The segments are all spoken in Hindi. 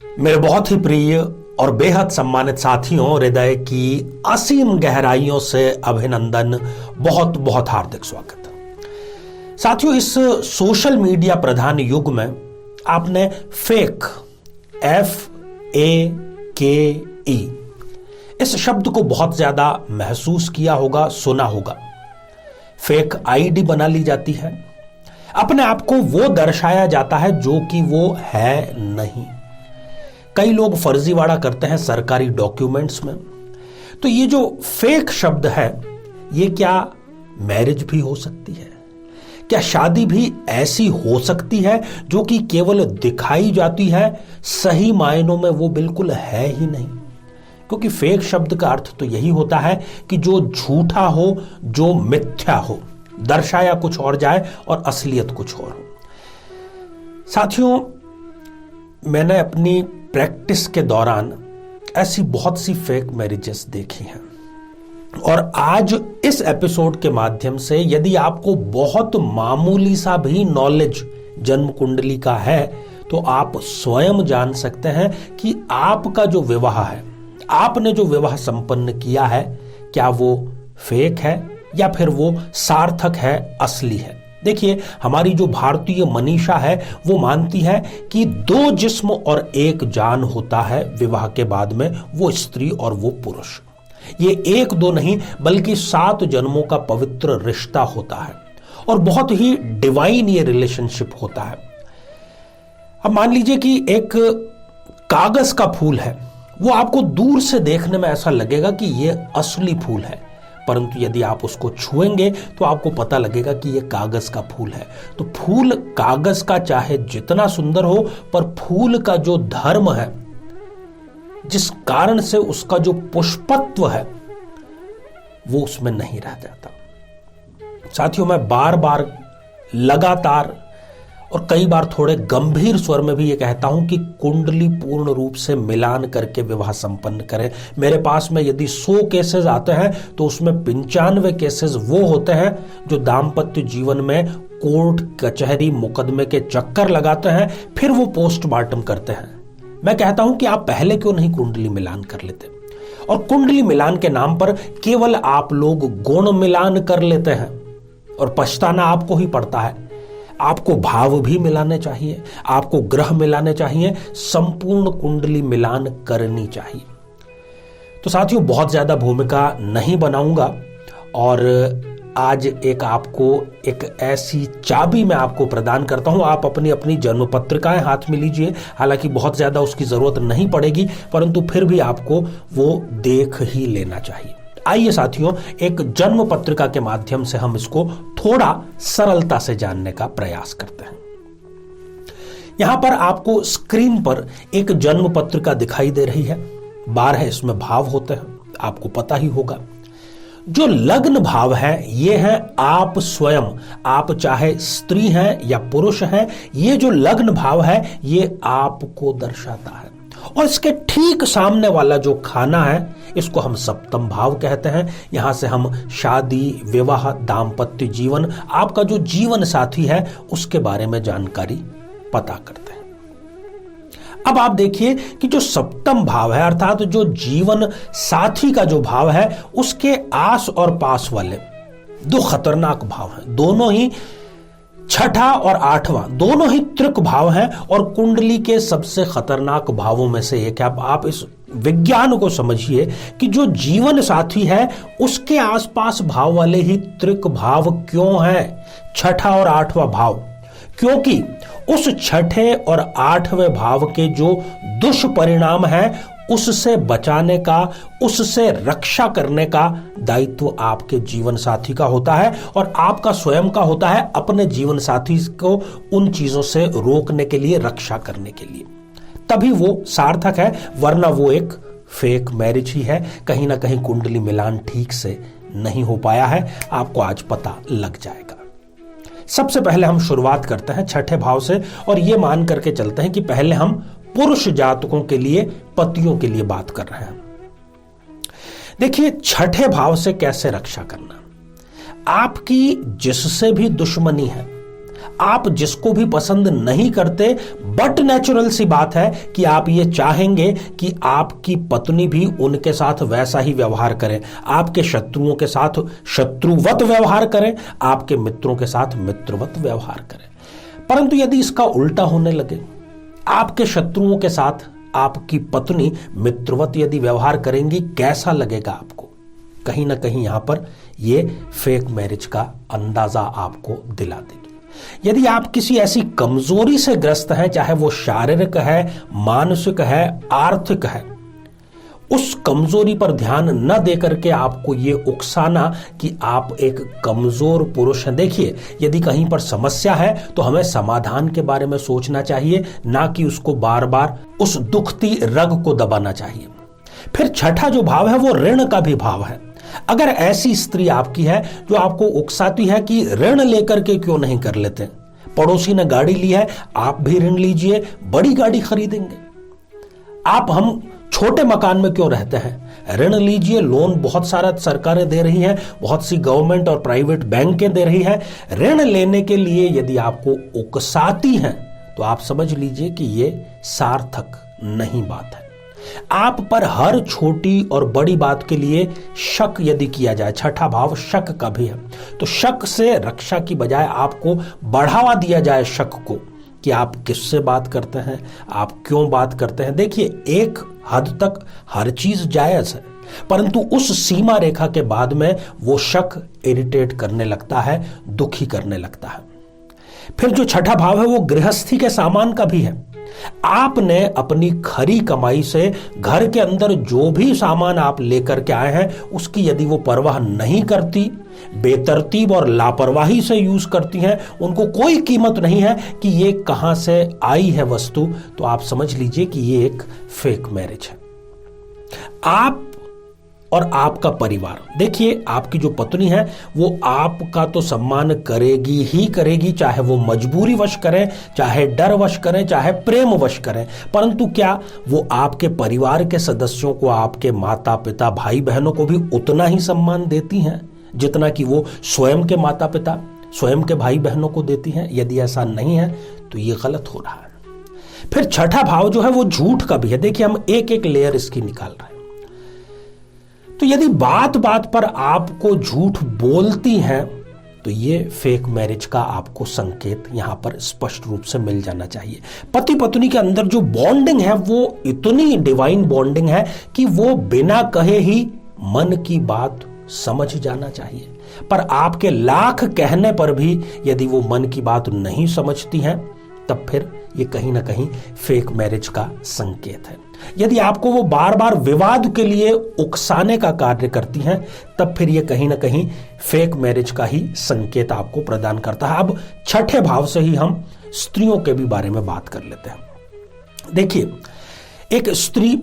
मेरे बहुत ही प्रिय और बेहद सम्मानित साथियों, हृदय की असीम गहराइयों से अभिनंदन, बहुत बहुत हार्दिक स्वागत। साथियों, इस सोशल मीडिया प्रधान युग में आपने फेक FAKE इस शब्द को बहुत ज्यादा महसूस किया होगा, सुना होगा। फेक आईडी बना ली जाती है, अपने आप को वो दर्शाया जाता है जो कि वो है नहीं। कई लोग फर्जीवाड़ा करते हैं सरकारी डॉक्यूमेंट्स में। तो ये जो फेक शब्द है, ये क्या मैरिज भी हो सकती है? क्या शादी भी ऐसी हो सकती है जो कि केवल दिखाई जाती है, सही मायनों में वो बिल्कुल है ही नहीं? क्योंकि फेक शब्द का अर्थ तो यही होता है कि जो झूठा हो, जो मिथ्या हो, दर्शाया कुछ और जाए और असलियत कुछ और हो। साथियों, मैंने अपनी प्रैक्टिस के दौरान ऐसी बहुत सी फेक मैरिजेस देखी हैं, और आज इस एपिसोड के माध्यम से यदि आपको बहुत मामूली सा भी नॉलेज जन्म कुंडली का है, तो आप स्वयं जान सकते हैं कि आपका जो विवाह है, आपने जो विवाह संपन्न किया है, क्या वो फेक है या फिर वो सार्थक है, असली है। देखिए, हमारी जो भारतीय मनीषा है वो मानती है कि दो जिस्म और एक जान होता है विवाह के बाद में, वो स्त्री और वो पुरुष। ये एक दो नहीं बल्कि 7 जन्मों का पवित्र रिश्ता होता है और बहुत ही डिवाइन ये रिलेशनशिप होता है। अब मान लीजिए कि एक कागज का फूल है, वो आपको दूर से देखने में ऐसा लगेगा कि ये असली फूल है, परंतु यदि आप उसको छुएंगे तो आपको पता लगेगा कि यह कागज का फूल है। तो फूल कागज का चाहे जितना सुंदर हो, पर फूल का जो धर्म है, जिस कारण से उसका जो पुष्पत्व है, वो उसमें नहीं रह जाता। साथियों, मैं बार बार लगातार और कई बार थोड़े गंभीर स्वर में भी ये कहता हूं कि कुंडली पूर्ण रूप से मिलान करके विवाह संपन्न करें। मेरे पास में यदि 100 केसेस आते हैं तो उसमें 95 केसेस वो होते हैं जो दाम्पत्य जीवन में कोर्ट कचहरी मुकदमे के चक्कर लगाते हैं, फिर वो पोस्टमार्टम करते हैं। मैं कहता हूं कि आप पहले क्यों नहीं कुंडली मिलान कर लेते? और कुंडली मिलान के नाम पर केवल आप लोग गुण मिलान कर लेते हैं और पछताना आपको ही पड़ता है। आपको भाव भी मिलाने चाहिए, आपको ग्रह मिलाने चाहिए, संपूर्ण कुंडली मिलान करनी चाहिए। तो साथियों, बहुत ज्यादा भूमिका नहीं बनाऊंगा और आज आपको एक ऐसी चाबी मैं आपको प्रदान करता हूं। आप अपनी अपनी जन्म पत्रिकाएं हाथ में लीजिए। हालांकि बहुत ज्यादा उसकी जरूरत नहीं पड़ेगी, परंतु फिर भी आपको वो देख ही लेना चाहिए। आइए साथियों, एक जन्म पत्रिका के माध्यम से हम इसको थोड़ा सरलता से जानने का प्रयास करते हैं। यहां पर आपको स्क्रीन पर एक जन्म पत्रिका दिखाई दे रही है। 12 इसमें भाव होते हैं, आपको पता ही होगा। जो लग्न भाव है, ये है आप स्वयं। आप चाहे स्त्री हैं या पुरुष हैं, ये जो लग्न भाव है ये आपको दर्शाता है। और इसके ठीक सामने वाला जो खाना है, इसको हम सप्तम भाव कहते हैं। यहां से हम शादी, विवाह, दाम्पत्य जीवन, आपका जो जीवन साथी है उसके बारे में जानकारी पता करते हैं। अब आप देखिए कि जो सप्तम भाव है, अर्थात जो जीवन साथी का जो भाव है, उसके आस और पास वाले 2 खतरनाक भाव हैं। दोनों ही 6ठा और 8वां दोनों ही त्रिक भाव हैं और कुंडली के सबसे खतरनाक भावों में से एक है। आप इस विज्ञान को समझिए कि जो जीवन साथी है उसके आसपास भाव वाले ही त्रिक भाव क्यों हैं? 6ठा और 8वां भाव, क्योंकि उस 6ठे और 8वें भाव के जो दुष्परिणाम है, उससे बचाने का, उससे रक्षा करने का दायित्व आपके जीवन साथी का होता है और आपका स्वयं का होता है अपने जीवन साथी को उन चीजों से रोकने के लिए, रक्षा करने के लिए। तभी वो सार्थक है, वरना वो एक फेक मैरिज ही है। कहीं ना कहीं कुंडली मिलान ठीक से नहीं हो पाया है, आपको आज पता लग जाएगा। सबसे पहले हम शुरुआत करते हैं 6ठे भाव से और ये मान करके चलते हैं कि पहले हम पुरुष जातकों के लिए, पतियों के लिए बात कर रहे हैं। देखिए, 6ठे भाव से कैसे रक्षा करना। आपकी जिससे भी दुश्मनी है, आप जिसको भी पसंद नहीं करते, बट नेचुरल सी बात है कि आप ये चाहेंगे कि आपकी पत्नी भी उनके साथ वैसा ही व्यवहार करे, आपके शत्रुओं के साथ शत्रुवत व्यवहार करें, आपके मित्रों के साथ मित्रवत व्यवहार करें। परंतु यदि इसका उल्टा होने लगे, आपके शत्रुओं के साथ आपकी पत्नी मित्रवत यदि व्यवहार करेंगी, कैसा लगेगा आपको? कहीं ना कहीं यहां पर यह फेक मैरिज का अंदाजा आपको दिला देगी। यदि आप किसी ऐसी कमजोरी से ग्रस्त हैं, चाहे वो शारीरिक है, मानसिक है, आर्थिक है, उस कमजोरी पर ध्यान न देकर के आपको ये उकसाना कि आप एक कमजोर पुरुष हैं। देखिए, यदि कहीं पर समस्या है तो हमें समाधान के बारे में सोचना चाहिए, ना कि उसको बार बार उस दुखती रग को दबाना चाहिए। फिर छठा जो भाव है वो ऋण का भी भाव है। अगर ऐसी स्त्री आपकी है जो आपको उकसाती है कि ऋण लेकर के क्यों नहीं कर लेते, पड़ोसी ने गाड़ी ली है, आप भी ऋण लीजिए, बड़ी गाड़ी खरीदेंगे। हम छोटे मकान में क्यों रहते हैं, ऋण लीजिए, लोन बहुत सारा सरकारें दे रही हैं, बहुत सी गवर्नमेंट और प्राइवेट बैंकें दे रही हैं। ऋण लेने के लिए यदि आपको उकसाती हैं तो आप समझ लीजिए कि यह सार्थक नहीं बात है। आप पर हर छोटी और बड़ी बात के लिए शक यदि किया जाए, छठा भाव शक का भी है, तो शक से रक्षा की बजाय आपको बढ़ावा दिया जाए शक को कि आप किससे बात करते हैं, आप क्यों बात करते हैं। देखिए, एक हद तक हर चीज जायज है, परंतु उस सीमा रेखा के बाद में वो शक इरिटेट करने लगता है, दुखी करने लगता है। फिर जो छठा भाव है वो गृहस्थी के सामान का भी है। आपने अपनी खरी कमाई से घर के अंदर जो भी सामान आप लेकर के आए हैं उसकी यदि वो परवाह नहीं करती, बेतरतीब और लापरवाही से यूज करती हैं, उनको कोई कीमत नहीं है कि ये कहां से आई है वस्तु, तो आप समझ लीजिए कि ये एक फेक मैरिज है। आप और आपका परिवार, देखिए, आपकी जो पत्नी है वो आपका तो सम्मान करेगी ही करेगी, चाहे वो मजबूरी वश करें, चाहे डर वश करें, चाहे प्रेम वश करें, परंतु क्या वो आपके परिवार के सदस्यों को, आपके माता पिता भाई बहनों को भी उतना ही सम्मान देती हैं जितना कि वो स्वयं के माता पिता, स्वयं के भाई बहनों को देती हैं? यदि ऐसा नहीं है तो ये गलत हो रहा है। फिर छठा भाव जो है वो झूठ का भी है। देखिए, हम एक एक लेयर इसकी निकाल रहे हैं। तो यदि बात बात पर आपको झूठ बोलती हैं तो ये फेक मैरिज का आपको संकेत यहां पर स्पष्ट रूप से मिल जाना चाहिए। पति पत्नी के अंदर जो बॉन्डिंग है वो इतनी डिवाइन बॉन्डिंग है कि वो बिना कहे ही मन की बात समझ जाना चाहिए, पर आपके लाख कहने पर भी यदि वो मन की बात नहीं समझती हैं तब फिर ये कहीं ना कहीं फेक मैरिज का संकेत है। यदि आपको वो बार बार विवाद के लिए उकसाने का कार्य करती हैं तब फिर ये कहीं ना कहीं फेक मैरिज का ही संकेत आपको प्रदान करता है। अब छठे भाव से ही हम स्त्रियों के भी बारे में बात कर लेते हैं। देखिए, एक स्त्री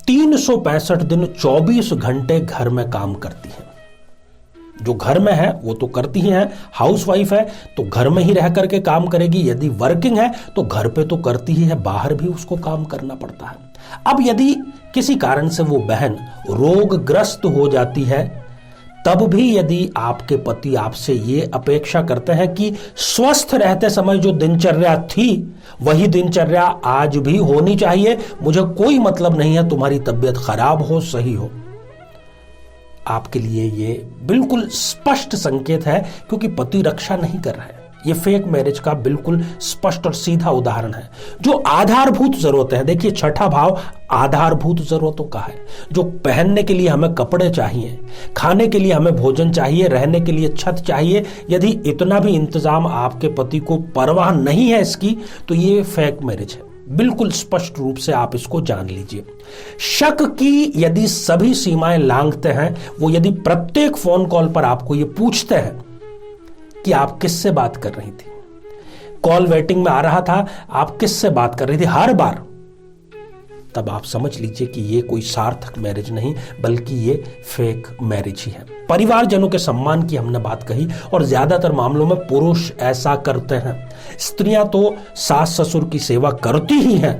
365 दिन 24 घंटे घर में काम करती है। जो घर में है वो तो करती ही है, हाउसवाइफ है तो घर में ही रह करके काम करेगी, यदि वर्किंग है तो घर पे तो करती ही है, बाहर भी उसको काम करना पड़ता है। अब यदि किसी कारण से वो बहन रोगग्रस्त हो जाती है तब भी यदि आपके पति आपसे ये अपेक्षा करते हैं कि स्वस्थ रहते समय जो दिनचर्या थी वही दिनचर्या आज भी होनी चाहिए, मुझे कोई मतलब नहीं है तुम्हारी तबीयत खराब हो सही हो, आपके लिए ये बिल्कुल स्पष्ट संकेत है, क्योंकि पति रक्षा नहीं कर रहा है। ये फेक मैरिज का बिल्कुल स्पष्ट और सीधा उदाहरण है। जो आधारभूत जरूरतें हैं, देखिए छठा भाव आधारभूत जरूरतों का है। जो पहनने के लिए हमें कपड़े चाहिए, खाने के लिए हमें भोजन चाहिए, रहने के लिए छत चाहिए, यदि इतना भी इंतजाम आपके पति को परवाह नहीं है इसकी, तो ये फेक मैरिज है। बिल्कुल स्पष्ट रूप से आप इसको जान लीजिए। शक की यदि सभी सीमाएं लांघते हैं, वो यदि प्रत्येक फोन कॉल पर आपको ये पूछते हैं कि आप किससे बात कर रही थी, कॉल वेटिंग में आ रहा था, आप किससे बात कर रही थी हर बार, तब आप समझ लीजिए कि ये कोई सार्थक मैरिज नहीं बल्कि ये फेक मैरिज ही है। परिवारजनों के सम्मान की हमने बात कही और ज्यादातर मामलों में पुरुष ऐसा करते हैं। स्त्रियां तो सास ससुर की सेवा करती ही हैं,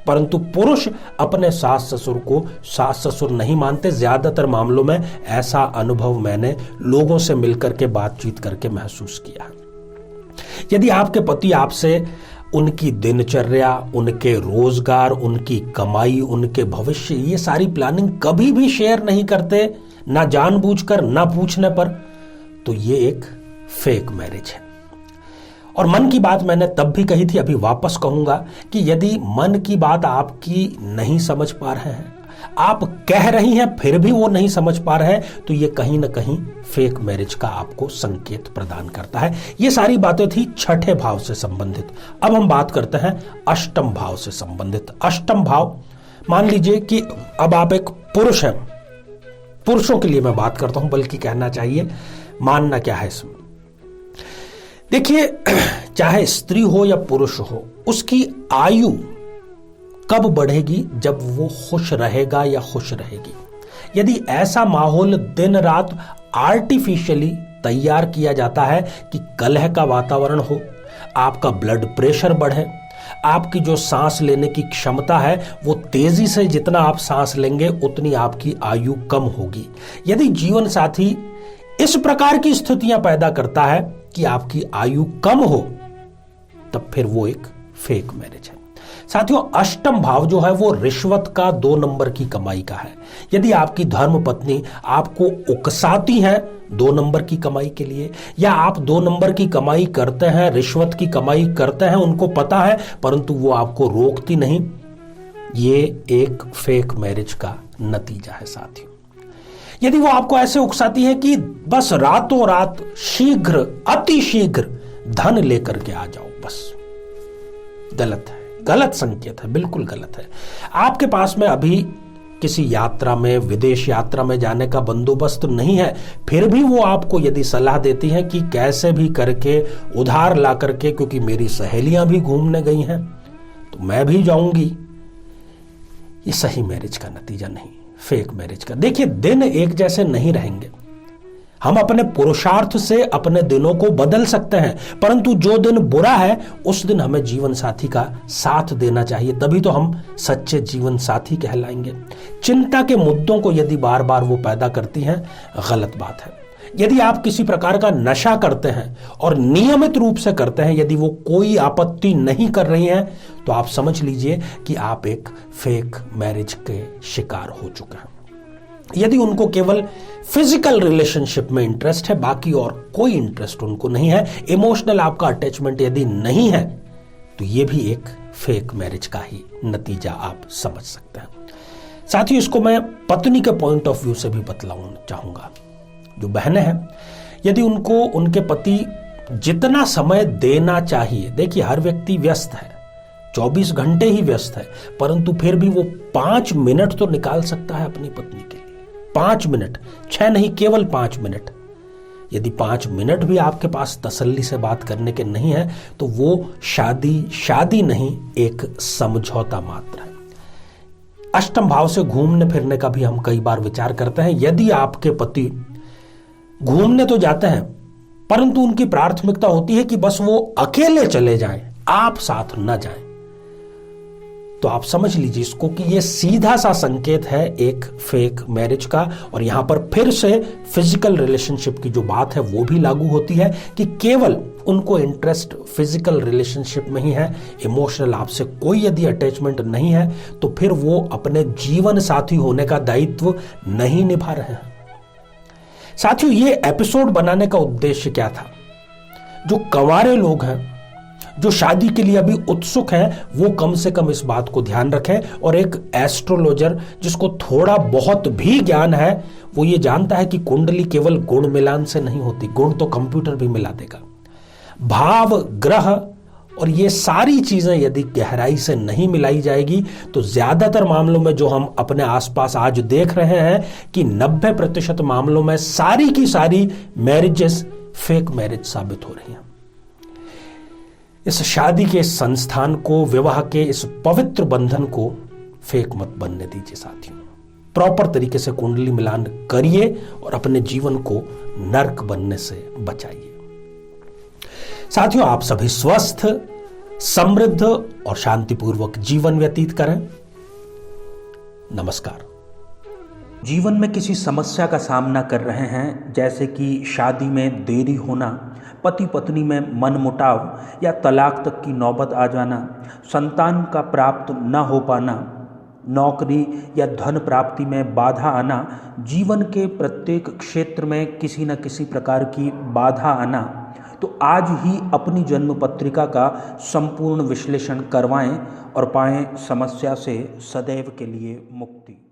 परंतु पुरुष अपने सास ससुर को सास ससुर नहीं मानते। ज्यादातर मामलों में ऐसा अनुभव मैंने लोगों से मिलकर के बातचीत करके महसूस किया है। यदि आपके पति आपसे उनकी दिनचर्या, उनके रोजगार, उनकी कमाई, उनके भविष्य, ये सारी प्लानिंग कभी भी शेयर नहीं करते, ना जानबूझकर ना पूछने पर, तो ये एक फेक मैरिज है। और मन की बात मैंने तब भी कही थी, अभी वापस कहूंगा कि यदि मन की बात आपकी नहीं समझ पा रहे हैं, आप कह रही हैं फिर भी वो नहीं समझ पा रहे हैं, तो ये कहीं ना कहीं फेक मैरिज का आपको संकेत प्रदान करता है। ये सारी बातें थी छठे भाव से संबंधित। अब हम बात करते हैं अष्टम भाव से संबंधित। अष्टम भाव, मान लीजिए कि अब आप एक पुरुष हैं, पुरुषों के लिए मैं बात करता हूं, बल्कि कहना चाहिए मानना क्या है इसमें। देखिए, चाहे स्त्री हो या पुरुष हो, उसकी आयु कब बढ़ेगी? जब वो खुश रहेगा या खुश रहेगी। यदि ऐसा माहौल दिन रात आर्टिफिशियली तैयार किया जाता है कि कलह का वातावरण हो, आपका ब्लड प्रेशर बढ़े, आपकी जो सांस लेने की क्षमता है वो तेजी से, जितना आप सांस लेंगे उतनी आपकी आयु कम होगी। यदि जीवन साथी इस प्रकार की स्थितियां पैदा करता है कि आपकी आयु कम हो, तब फिर वो एक फेक मैरिज है। साथियों, अष्टम भाव जो है वो रिश्वत का 2 नंबर की कमाई का है। यदि आपकी धर्म पत्नी आपको उकसाती है 2 नंबर की कमाई के लिए, या आप 2 नंबर की कमाई करते हैं, रिश्वत की कमाई करते हैं, उनको पता है परंतु वो आपको रोकती नहीं, ये एक फेक मैरिज का नतीजा है। साथियों, यदि वो आपको ऐसे उकसाती है कि बस रातों रात शीघ्र, अति शीघ्र धन लेकर के आ जाओ, बस, गलत है, गलत संकेत है, बिल्कुल गलत है। आपके पास में अभी किसी यात्रा में, विदेश यात्रा में जाने का बंदोबस्त नहीं है, फिर भी वो आपको यदि सलाह देती हैं कि कैसे भी करके उधार ला करके, क्योंकि मेरी सहेलियां भी घूमने गई हैं तो मैं भी जाऊंगी, ये सही मैरिज का नतीजा नहीं, फेक मैरिज का। देखिए, दिन एक जैसे नहीं रहेंगे। हम अपने पुरुषार्थ से अपने दिनों को बदल सकते हैं, परंतु जो दिन बुरा है उस दिन हमें जीवन साथी का साथ देना चाहिए, तभी तो हम सच्चे जीवन साथी कहलाएंगे। चिंता के मुद्दों को यदि बार बार वो पैदा करती हैं, गलत बात है। यदि आप किसी प्रकार का नशा करते हैं और नियमित रूप से करते हैं, यदि वो कोई आपत्ति नहीं कर रही हैं, तो आप समझ लीजिए कि आप एक फेक मैरिज के शिकार हो चुके हैं। यदि उनको केवल फिजिकल रिलेशनशिप में इंटरेस्ट है, बाकी और कोई इंटरेस्ट उनको नहीं है, इमोशनल आपका अटैचमेंट यदि नहीं है, तो ये भी एक फेक मैरिज का ही नतीजा आप समझ सकते हैं। साथियों, इसको मैं पत्नी के पॉइंट ऑफ व्यू से भी बतलाना चाहूंगा। जो बहनें हैं, यदि उनको उनके पति जितना समय देना चाहिए, देखिए हर व्यक्ति व्यस्त है, 24 घंटे ही व्यस्त है, परंतु फिर भी वो 5 मिनट तो निकाल सकता है अपनी पत्नी के लिए। 5 मिनट, 6 नहीं, केवल 5 मिनट। यदि 5 मिनट भी आपके पास तसल्ली से बात करने के नहीं है, तो वो शादी नहीं, एक समझौता मात्र है। अष्टम भाव से घूमने फिरने का भी हम कई बार विचार करते हैं। यदि आपके पति घूमने तो जाते हैं, परंतु उनकी प्राथमिकता होती है कि बस वो अकेले चले जाएं, आप साथ न जाएं, तो आप समझ लीजिए इसको कि ये सीधा सा संकेत है एक फेक मैरिज का। और यहां पर फिर से फिजिकल रिलेशनशिप की जो बात है वो भी लागू होती है कि केवल उनको इंटरेस्ट फिजिकल रिलेशनशिप में ही है, इमोशनल आपसे कोई यदि अटैचमेंट नहीं है, तो फिर वो अपने जीवन साथी होने का दायित्व नहीं निभा रहे हैं। साथियों, ये एपिसोड बनाने का उद्देश्य क्या था? जो कंवारे लोग हैं, जो शादी के लिए अभी उत्सुक हैं, वो कम से कम इस बात को ध्यान रखें। और एक एस्ट्रोलॉजर जिसको थोड़ा बहुत भी ज्ञान है, वो ये जानता है कि कुंडली केवल गुण मिलान से नहीं होती, गुण तो कंप्यूटर भी मिला देगा। भाव, ग्रह और ये सारी चीजें यदि गहराई से नहीं मिलाई जाएगी, तो ज्यादातर मामलों में जो हम अपने आसपास आज देख रहे हैं कि 90% मामलों में सारी की सारी मैरिजेस फेक मैरिज साबित हो रही हैं। इस शादी के संस्थान को, विवाह के इस पवित्र बंधन को फेक मत बनने दीजिए साथियों। प्रॉपर तरीके से कुंडली मिलान करिए और अपने जीवन को नर्क बनने से बचाइए। साथियों, आप सभी स्वस्थ, समृद्ध और शांतिपूर्वक जीवन व्यतीत करें। नमस्कार। जीवन में किसी समस्या का सामना कर रहे हैं, जैसे कि शादी में देरी होना, पति पत्नी में मनमुटाव या तलाक तक की नौबत आ जाना, संतान का प्राप्त न हो पाना, नौकरी या धन प्राप्ति में बाधा आना, जीवन के प्रत्येक क्षेत्र में किसी न किसी प्रकार की बाधा आना, तो आज ही अपनी जन्म पत्रिका का संपूर्ण विश्लेषण करवाएं और पाएं समस्या से सदैव के लिए मुक्ति।